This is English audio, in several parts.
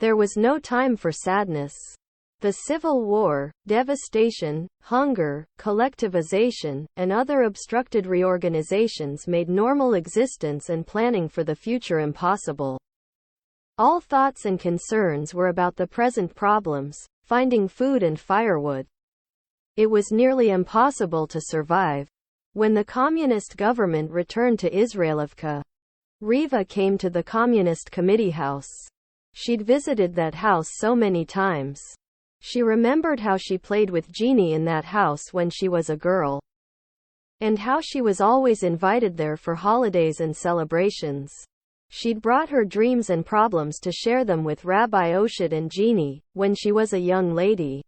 There was no time for sadness. The civil war, devastation, hunger, collectivization, and other obstructed reorganizations made normal existence and planning for the future impossible. All thoughts and concerns were about the present problems, finding food and firewood. It was nearly impossible to survive. When the communist government returned to Israelovka, Riva came to the Communist Committee house. She'd visited that house so many times. She remembered how she played with Jeannie in that house when she was a girl, and how she was always invited there for holidays and celebrations. She'd brought her dreams and problems to share them with Rabbi Oshad and Jeannie, when she was a young lady.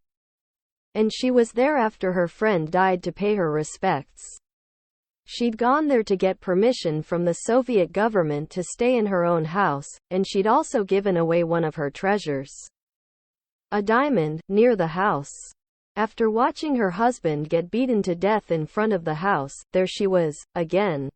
And she was there after her friend died to pay her respects. She'd gone there to get permission from the Soviet government to stay in her own house, and she'd also given away one of her treasures, a diamond, near the house. After watching her husband get beaten to death in front of the house, there she was, again.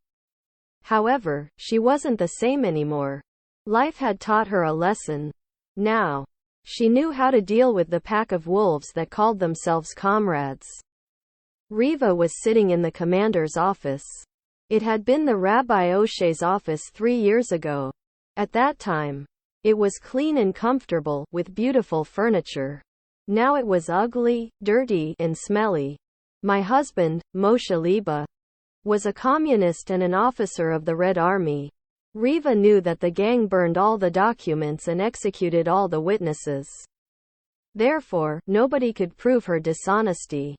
However, she wasn't the same anymore. Life had taught her a lesson. Now, she knew how to deal with the pack of wolves that called themselves comrades. Riva was sitting in the commander's office. It had been the Rabbi Oshay's office 3 years ago. At that time, it was clean and comfortable, with beautiful furniture. Now it was ugly, dirty, and smelly. My husband, Moshe Liba, was a communist and an officer of the Red Army. Riva knew that the gang burned all the documents and executed all the witnesses. Therefore, nobody could prove her dishonesty.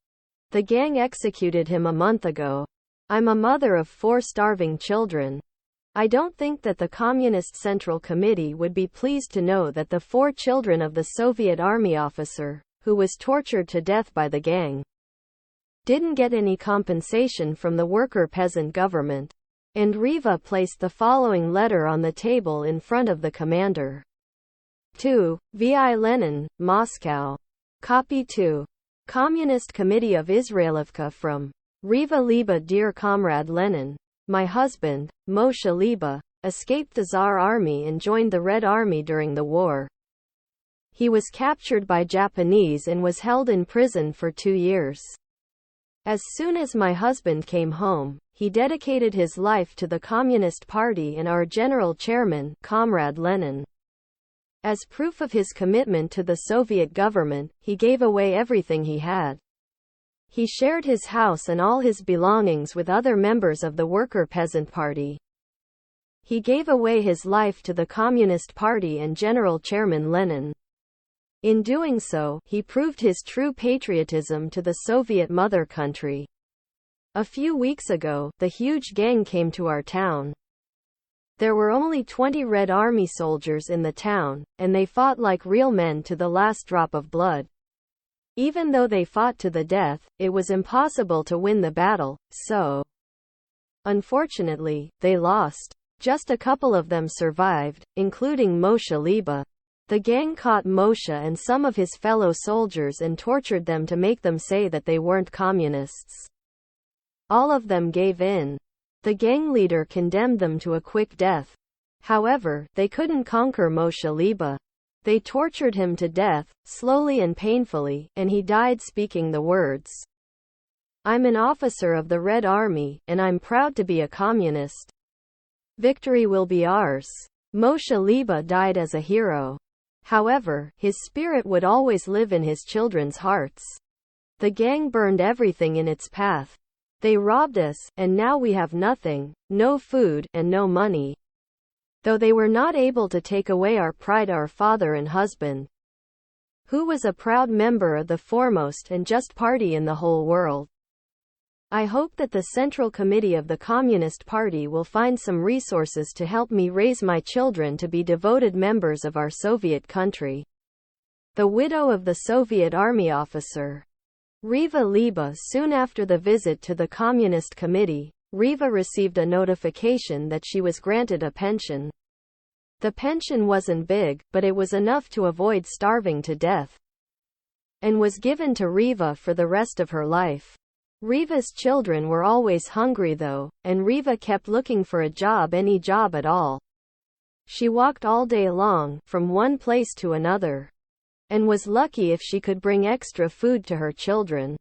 The gang executed him a month ago. I'm a mother of 4 starving children. I don't think that the Communist Central Committee would be pleased to know that the 4 children of the Soviet army officer, who was tortured to death by the gang, didn't get any compensation from the worker-peasant government. And Riva placed the following letter on the table in front of the commander. To V.I. Lenin, Moscow. Copy 2. Communist Committee of Israelovka from Riva Liba. Dear Comrade Lenin, my husband, Moshe Liba, escaped the Tsar army and joined the Red Army during the war. He was captured by Japanese and was held in prison for 2 years. As soon as my husband came home, he dedicated his life to the Communist Party and our general chairman, Comrade Lenin. As proof of his commitment to the Soviet government, he gave away everything he had. He shared his house and all his belongings with other members of the Worker-Peasant Party. He gave away his life to the Communist Party and General Chairman Lenin. In doing so, he proved his true patriotism to the Soviet mother country. A few weeks ago, the huge gang came to our town. There were only 20 Red Army soldiers in the town, and they fought like real men to the last drop of blood. Even though they fought to the death, it was impossible to win the battle, so unfortunately, they lost. Just a couple of them survived, including Moshe Liba. The gang caught Moshe and some of his fellow soldiers and tortured them to make them say that they weren't communists. All of them gave in. The gang leader condemned them to a quick death. However, they couldn't conquer Moshe Liba. They tortured him to death, slowly and painfully, and he died speaking the words, "I'm an officer of the Red Army, and I'm proud to be a communist. Victory will be ours." Moshe Liba died as a hero. However, his spirit would always live in his children's hearts. The gang burned everything in its path. They robbed us, and now we have nothing, no food, and no money. Though they were not able to take away our pride, our father and husband, who was a proud member of the foremost and just party in the whole world. I hope that the Central Committee of the Communist Party will find some resources to help me raise my children to be devoted members of our Soviet country. The widow of the Soviet army officer, Riva Liba. Soon after the visit to the Communist Committee, Riva received a notification that she was granted a pension. The pension wasn't big, but it was enough to avoid starving to death, and was given to Riva for the rest of her life. Riva's children were always hungry though, and Riva kept looking for a job, any job at all. She walked all day long, from one place to another, and was lucky if she could bring extra food to her children.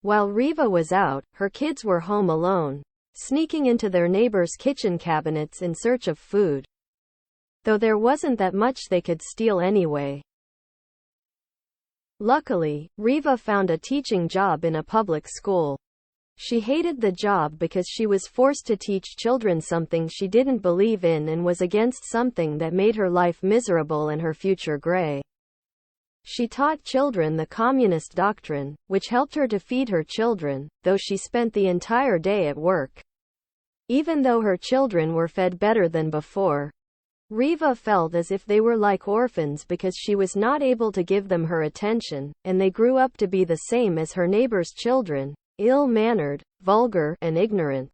While Riva was out, her kids were home alone, sneaking into their neighbors' kitchen cabinets in search of food, though there wasn't that much they could steal anyway. Luckily, Riva found a teaching job in a public school. She hated the job because she was forced to teach children something she didn't believe in and was against something that made her life miserable and her future gray. She taught children the communist doctrine, which helped her to feed her children, though she spent the entire day at work. Even though her children were fed better than before, Riva felt as if they were like orphans because she was not able to give them her attention, and they grew up to be the same as her neighbors' children, ill-mannered, vulgar, and ignorant.